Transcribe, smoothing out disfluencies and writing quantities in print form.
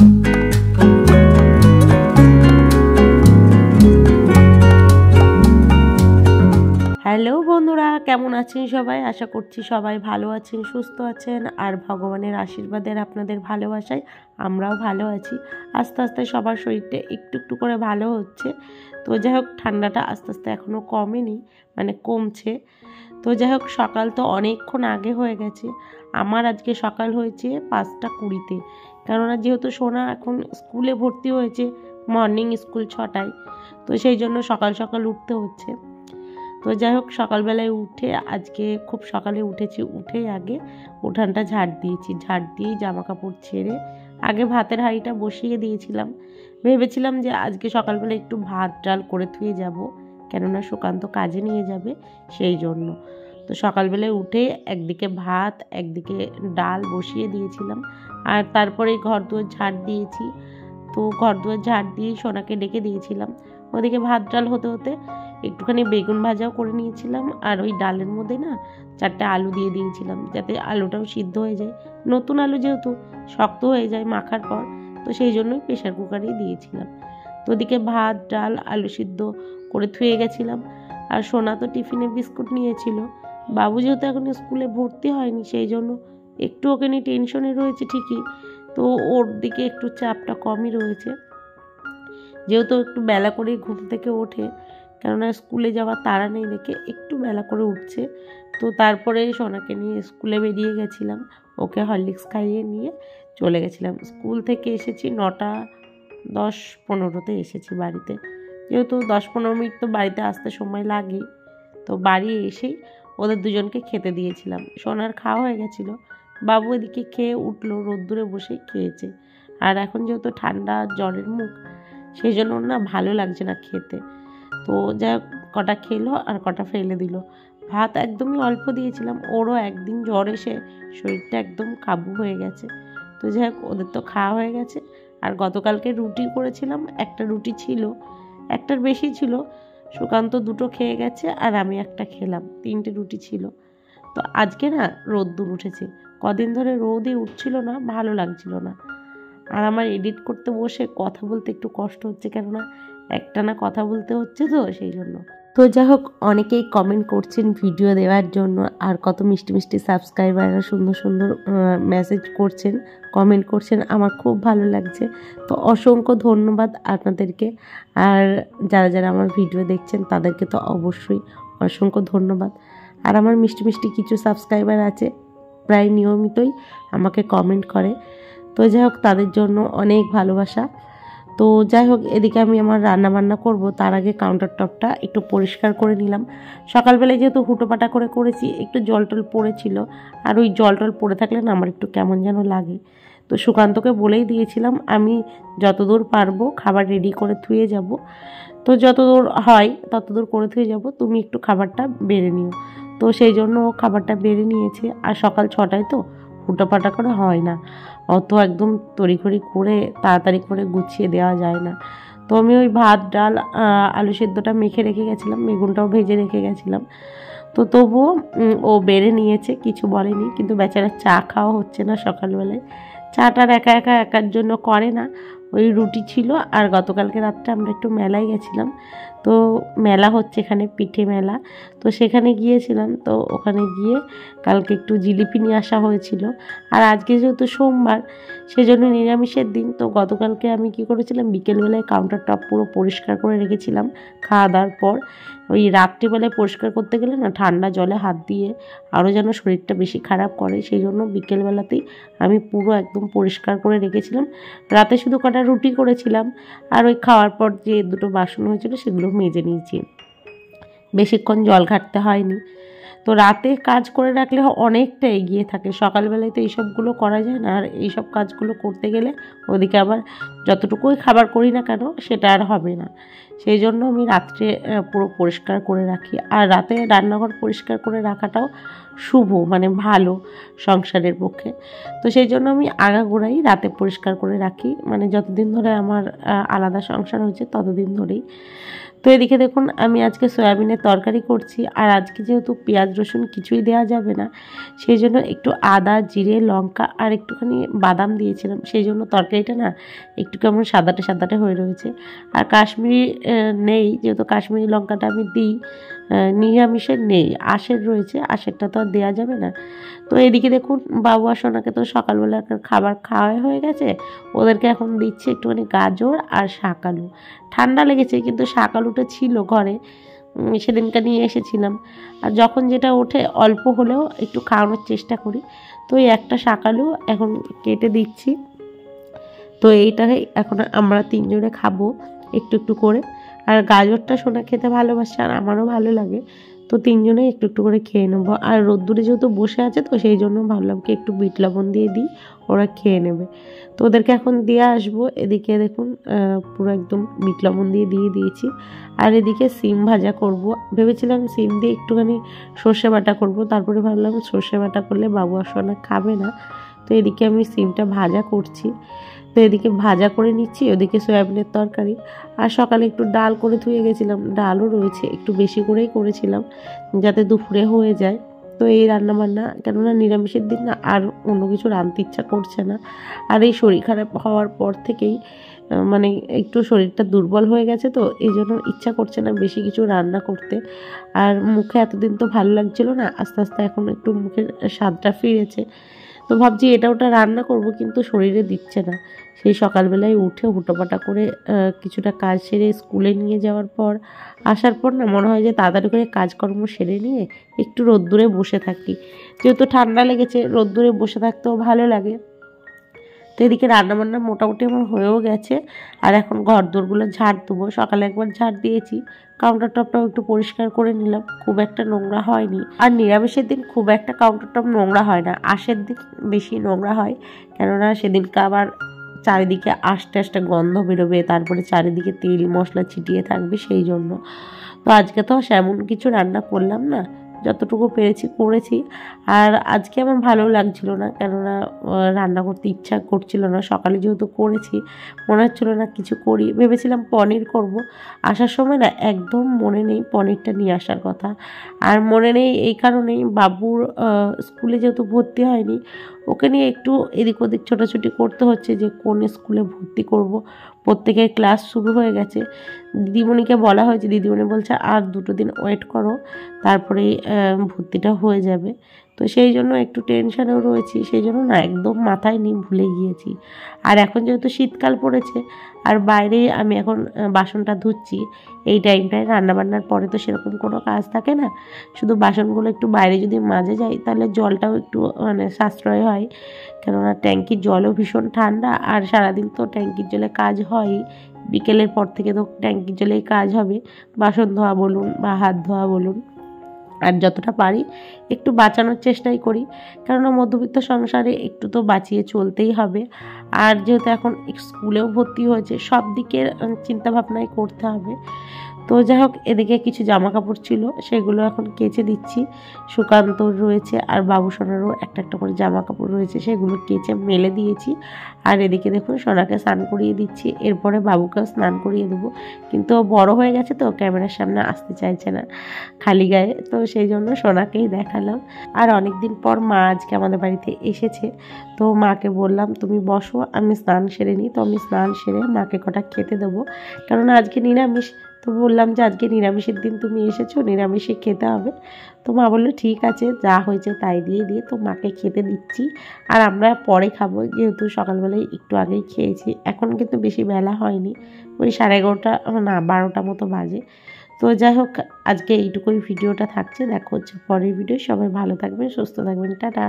Hello বন্ধুরা, কেমন আছেন সবাই? আশা করছি সবাই ভালো আছেন, সুস্থ আছেন, আর ভগবানের আশীর্বাদের আপনাদের ভালোবাসায় আমরাও ভালো আছি। আস্তে আস্তে সবার শরীরটা একটু একটু করে ভালো হচ্ছে। তো যাই হোক, ঠান্ডাটা আস্তে আস্তে এখনও কমেনি, মানে কমছে। তো যাই হোক, সকাল তো অনেকক্ষণ আগে হয়ে গেছে। আমার আজকে সকাল হয়েছে 5:20-তে, কেননা যেহেতু সোনা এখন স্কুলে ভর্তি হয়েছে, মর্নিং স্কুল 6টায়, তো সেই জন্য সকাল সকাল উঠতে হচ্ছে। তো যাই হোক, সকালবেলায় উঠে আজকে খুব সকালে উঠেছি, উঠেই আগে উঠানটা ঝাড় দিয়েছি। ঝাড় দিয়েই জামা কাপড় ছেড়ে আগে ভাতের হাঁড়িটা বসিয়ে দিয়েছিলাম। ভেবেছিলাম যে আজকে সকালবেলা একটু ভাত ডাল করে থুয়ে যাব, কেননা সুকান্ত কাজে নিয়ে যাবে, সেই জন্য। তো সকালবেলায় উঠে একদিকে ভাত একদিকে ডাল বসিয়ে দিয়েছিলাম, আর তারপরে ঘর দুয়ার ঝাড় দিয়েছি। তো ঘর দুয়ার ঝাড় দিয়েই সোনাকে ডেকে দিয়েছিলাম। ওদিকে ভাত ডাল হতে হতে একটুখানি বেগুন ভাজাও করে নিয়েছিলাম, আর ওই ডালের মধ্যে না 4টে আলু দিয়ে দিয়েছিলাম, যাতে আলুটাও সিদ্ধ হয়ে যায়। নতুন আলু যেহেতু শক্ত হয়ে যায় মাখার পর, তো সেই জন্যই প্রেশার কুকারেই দিয়েছিলাম। তো ওদিকে ভাত ডাল আলু সিদ্ধ করে থুয়ে গেছিলাম। আর সোনা তো টিফিনে বিস্কুট নিয়েছিল। বাবু যেহেতু এখন স্কুলে ভর্তি হয়নি, সেই জন্য একটু ওকে নিয়ে টেনশনে রয়েছে ঠিকই, তো ওর দিকে একটু চাপটা কমই রয়েছে। যেহেতু একটু বেলা করেই ঘুম থেকে ওঠে, কেননা স্কুলে যাওয়ার তাড়া নেই দেখে একটু বেলা করে উঠছে। তো তারপরে সোনাকে নিয়ে স্কুলে বেরিয়ে গেছিলাম, ওকে হরলিক্স খাইয়ে নিয়ে চলে গেছিলাম। স্কুল থেকে এসেছি 9:10-15-তে এসেছি বাড়িতে। যেহেতু 10-15 মিনিট তো বাড়িতে আসতে সময় লাগেই, তো বাড়ি এসেই ওদের দুজনকে খেতে দিয়েছিলাম। সোনার খাওয়া হয়ে গেছিলো, বাবু এদিকে খেয়ে উঠলো, রোদ্দুরে বসে খেয়েছে। আর এখন যেহেতু ঠান্ডা জ্বরের মুখ, সেই জন্য ওর না ভালো লাগছে না খেতে। তো যা কটা খেলো আর কটা ফেলে দিল। ভাত একদমই অল্প দিয়েছিলাম, ওরও একদিন জ্বর এসে শরীরটা একদম কাবু হয়ে গেছে। তো যাই হোক, ওদের তো খাওয়া হয়ে গেছে। আর গতকালকে রুটি করেছিলাম, একটা রুটি ছিল, একটার বেশি ছিল। সুকান্ত 2টো খেয়ে গেছে, আর আমি একটা খেলাম, 3টে রুটি ছিল। তো আজকে না রোদ্দুর উঠেছে, কদিন ধরে রোদই উঠছিল না, ভালো লাগছিল না। আর আমার এডিট করতে বসে কথা বলতে একটু কষ্ট হচ্ছে, কেননা একটানা কথা বলতে হচ্ছে, তো সেই জন্য। তো যাই হোক, অনেকেই কমেন্ট করছেন ভিডিও দেওয়ার জন্য, আর কত মিষ্টি মিষ্টি সাবস্ক্রাইবাররা সুন্দর সুন্দর মেসেজ করছেন, কমেন্ট করছেন, আমার খুব ভালো লাগছে। তো অসংখ্য ধন্যবাদ আপনাদেরকে। আর যারা যারা আমার ভিডিও দেখছেন তাদেরকে তো অবশ্যই অসংখ্য ধন্যবাদ। আর আমার মিষ্টি মিষ্টি কিছু সাবস্ক্রাইবার আছে, প্রায় নিয়মিতই আমাকে কমেন্ট করে। তো যাই হোক, তাদের জন্য অনেক ভালোবাসা। তো যাই হোক, এদিকে আমি আমার রান্না বান্না করব, তার আগে কাউন্টার টপটা একটু পরিষ্কার করে নিলাম। সকালবেলায় যেহেতু হুটোপাটা করে করেছি, একটু জল টল পড়েছিল, আর ওই জল টল পড়ে থাকলে না আমার একটু কেমন যেন লাগে। তো সুকান্তকে বলেই দিয়েছিলাম আমি যতদূর পারবো খাবার রেডি করে থুয়ে যাব, তো যতদূর হয় ততদূর করে থুয়ে যাব, তুমি একটু খাবারটা বেড়ে নিও। তো সেই জন্য ও খাবারটা বেড়ে নিয়েছে। আর সকাল 6টায় তো হুটোপাটা করে হয় না, অত একদম তড়িঘড়ি করে তাড়াতাড়ি করে গুছিয়ে দেওয়া যায় না। তো আমি ওই ভাত ডাল আলু সেদ্ধটা মেখে রেখে গেছিলাম, বেগুনটাও ভেজে রেখে গেছিলাম। তো তবুও ও বেড়ে নিয়েছে, কিছু বলেনি। কিন্তু বেচারা চা খাওয়া হচ্ছে না সকালবেলায়, চাটার একা একা একার জন্য করে না। ওই রুটি ছিল, আর গতকালকে রাত্রে আমরা একটু মেলায় গেছিলাম। তো মেলা হচ্ছে এখানে, পিঠে মেলা, তো সেখানে গিয়েছিলাম। তো ওখানে গিয়ে কালকে একটু জিলিপি নিয়ে আসা হয়েছিল। আর আজকে যেহেতু সোমবার, সেজন্য নিরামিষের দিন। তো গতকালকে আমি কি করেছিলাম, বিকেলবেলায় কাউন্টার টপ পুরো পরিষ্কার করে রেখেছিলাম খাওয়া দাওয়ার পর। ওই রাত্রিবেলায় পরিষ্কার করতে গেলে না ঠান্ডা জলে হাত দিয়ে আরও যেন শরীরটা বেশি খারাপ করে, সেই জন্য বিকেলবেলাতেই আমি পুরো একদম পরিষ্কার করে রেখেছিলাম। রাতে শুধু কটা রুটি করেছিলাম, আর ওই খাওয়ার পর যে 2টো বাসন হয়েছিল সেগুলো মেজে নিয়েছি, বেশিক্ষণ জল ঘাটতে হয়নি। তো রাতে কাজ করে রাখলে অনেকটা এগিয়ে থাকে, সকালবেলায় তো এইসবগুলো করা যায় না। আর এইসব কাজগুলো করতে গেলে ওদিকে আবার যতটুকুই খাবার করি না কেন সেটা আর হবে না, সেই জন্য আমি রাত্রে পুরো পরিষ্কার করে রাখি। আর রাতে রান্নাঘর পরিষ্কার করে রাখাটাও শুভ, মানে ভালো সংসারের পক্ষে। তো সেই জন্য আমি আগাগোড়াই রাতে পরিষ্কার করে রাখি, মানে যতদিন ধরে আমার আলাদা সংসার হয়েছে ততদিন ধরেই। তো এদিকে দেখুন আমি আজকে সয়াবিনের তরকারি করছি, আর আজকে যেহেতু পেঁয়াজ রসুন কিছুই দেওয়া যাবে না, সেই জন্য একটু আদা, জিরে, লঙ্কা আর একটুখানি বাদাম দিয়েছিলাম, সেই জন্য তরকারিটা না একটু কেমন সাদাটে সাদাটে হয়ে রয়েছে। আর কাশ্মীরি নেই, যেহেতু কাশ্মীরি লঙ্কাটা আমি দিই, নিরামিষের নেই, আঁশের রয়েছে, আঁশেরটা তো আর দেওয়া যাবে না। তো এদিকে দেখুন বাবু আর সোনাকে তো সকালবেলাকার খাবার খাওয়াই হয়ে গেছে, ওদেরকে এখন দিচ্ছি একটুখানি গাজর আর শাক আলু। ঠান্ডা লেগেছে কিন্তু শাক আলুটা ছিল ঘরে, সেদিনকে নিয়ে এসেছিলাম, আর যখন যেটা ওঠে অল্প হলেও একটু খাওয়ানোর চেষ্টা করি। তো এই একটা শাক আলু এখন কেটে দিচ্ছি। তো এইটাকে এখন আমরা তিনজনে খাবো একটু একটু করে। আর গাজরটা সোনা খেতে ভালোবাসে আর আমারও ভালো লাগে, তো তিনজনেই একটু একটু করে খেয়ে নেবো। আর রোদ্দুরে যেহেতু বসে আছে তো সেই জন্য ভাবলাম কি একটু বিট লবণ দিয়ে দিই, ওরা খেয়ে নেবে। তো ওদেরকে এখন দিয়ে আসবো। এদিকে দেখুন পুরো একদম বিট লবণ দিয়ে দিয়েছি। আর এদিকে সিম ভাজা করব, ভেবেছিলাম সিম দিয়ে একটুখানি সর্ষে বাটা করব, তারপরে ভাবলাম সর্ষে বাটা করলে বাবু আর সোনা খাবে না, তো এদিকে আমি সিমটা ভাজা করছি। তো এদিকে ভাজা করে নিচ্ছি, ওদিকে সয়াবিনের তরকারি। আর সকালে একটু ডাল করে ধুয়ে গেছিলাম, ডালও রয়েছে, একটু বেশি করেই করেছিলাম যাতে দুপুরে হয়ে যায়। তো এই রান্নাবান্না, কেননা নিরামিষের দিন না আর অন্য কিছু রাঁধতে ইচ্ছা করছে না। আর এই শরীর খারাপ হওয়ার পর থেকেই মানে একটু শরীরটা দুর্বল হয়ে গেছে, তো এই জন্য ইচ্ছা করছে না বেশি কিছু রান্না করতে। আর মুখে এতদিন তো ভালো লাগছিল না, আস্তে আস্তে এখন একটু মুখের স্বাদটা ফিরেছে। তো ভাবছি এটা ওটা রান্না করব, কিন্তু শরীরে দিচ্ছে না। সেই সকালবেলায় উঠে হুটোপাটা করে কিছুটা কাজ সেরে স্কুলে নিয়ে যাওয়ার পর আসার পর না মনে হয় যে তাড়াতাড়ি করে কাজকর্ম সেরে নিয়ে একটু রোদ্দুরে বসে থাকি, যেহেতু ঠান্ডা লেগেছে রোদ্দুরে বসে থাকতেও ভালো লাগে। তো এদিকে রান্নাবান্না মোটামুটি আমার হয়েও গেছে। আর এখন ঘর দোরগুলো ঝাড় দেবো, সকালে একবার ঝাড় দিয়েছি, কাউন্টার টপটাও একটু পরিষ্কার করে নিলাম, খুব একটা নোংরা হয়নি। আর নিরামিষের দিন খুব একটা কাউন্টার টপ নোংরা হয় না, আঁশের দিন বেশি নোংরা হয়, কেননা সেদিনকে আবার চারিদিকে আস্তে আস্তে গন্ধ বেরোবে, তারপরে চারিদিকে তেল মশলা ছিটিয়ে থাকবে, সেই জন্য। তো আজকে তো সেমন কিছু রান্না করলাম না, যতটুকু পেরেছি করেছি। আর আজকে আমার ভালো লাগছিল না, কেননা রান্না করতে ইচ্ছা করছিল না, সকালে যেহেতু করেছি মনে হচ্ছিল না কিছু করি। ভেবেছিলাম পনির করব, আসার সময় না একদম মনে নেই পনিরটা নিয়ে আসার কথা। আর মনে নেই এই কারণেই, বাবুর স্কুলে যেহেতু ভর্তি হয়নি, ওকে নিয়ে একটু এদিক ওদিক ছোটাছুটি করতে হচ্ছে যে কোন স্কুলে ভর্তি করব। প্রত্যেকের ক্লাস শুরু হয়ে গেছে, দিদিমণিকে বলা হয়েছে, দিদিমণি বলছে আর 2 দিন ওয়েট করো, তারপরেই ভর্তিটা হয়ে যাবে। তো সেই জন্য একটু টেনশানেও রয়েছি, সেই জন্য না একদম মাথায় নিয়ে ভুলে গিয়েছি। আর এখন যেহেতু শীতকাল পড়েছে, আর বাইরে আমি এখন বাসনটা ধুচ্ছি, এই টাইমটায় রান্নাবান্নার পরে তো সেরকম কোনো কাজ থাকে না, শুধু বাসনগুলো একটু বাইরে যদি মাজে যাই তাহলে জলটাও একটু মানে সাশ্রয় হয়, কেননা ট্যাঙ্কির জলও ভীষণ ঠান্ডা, আর সারাদিন তো ট্যাঙ্কির জলে কাজ হয়ই, বিকেলের পর থেকে তো ট্যাঙ্কির জলেই কাজ হবে, বাসন ধোয়া বলুন বা হাত ধোয়া বলুন। আর যতটা পারি একটু বাঁচানোর চেষ্টাই করি, কেননা মধ্যবিত্ত সংসারে একটু তো বাঁচিয়ে চলতেই হবে। আর যেহেতু এখন স্কুলেও ভর্তি হয়েছে, সব দিকের চিন্তাভাবনাই করতে হবে। তো যাই হোক, এদিকে কিছু জামা কাপড় ছিল, সেগুলো এখন কেচে দিচ্ছি। সুকান্তর রয়েছে আর বাবু সোনারও একটা একটা করে জামা কাপড় রয়েছে, সেগুলো কেচে মেলে দিয়েছি। আর এদিকে দেখুন সোনাকে স্নান করিয়ে দিচ্ছি, এরপরে বাবুকেও স্নান করিয়ে দেবো, কিন্তু ও বড় হয়ে গেছে তো ক্যামেরার সামনে আসতে চাইছে না খালি গায়ে, তো সেই জন্য সোনাকেই দেখালাম। আর অনেক দিন পর মা আজকে আমাদের বাড়িতে এসেছে, তো মাকে বললাম তুমি বসো, আমি স্নান সেরে নিই। তো আমি স্নান সেরে মাকে কটা খেতে দেবো, কেননা আজকে নিরামিষ। তো বললাম যে আজকে নিরামিষের দিন তুমি এসেছো, নিরামিষে খেতে হবে। তো মা বললো ঠিক আছে, যা হয়েছে তাই দিয়ে তো মাকে খেতে দিচ্ছি। আর আমরা পরে খাবো, যেহেতু সকালবেলায় একটু আগেই খেয়েছি, এখন কিন্তু বেশি বেলা হয়নি, ওই 11:30 না 12টা মতো বাজে। তো যাই হোক, আজকে এইটুকুই ভিডিওটা থাকছে, দেখা হচ্ছে পরের ভিডিও। সবাই ভালো থাকবেন, সুস্থ থাকবেন, টাটা।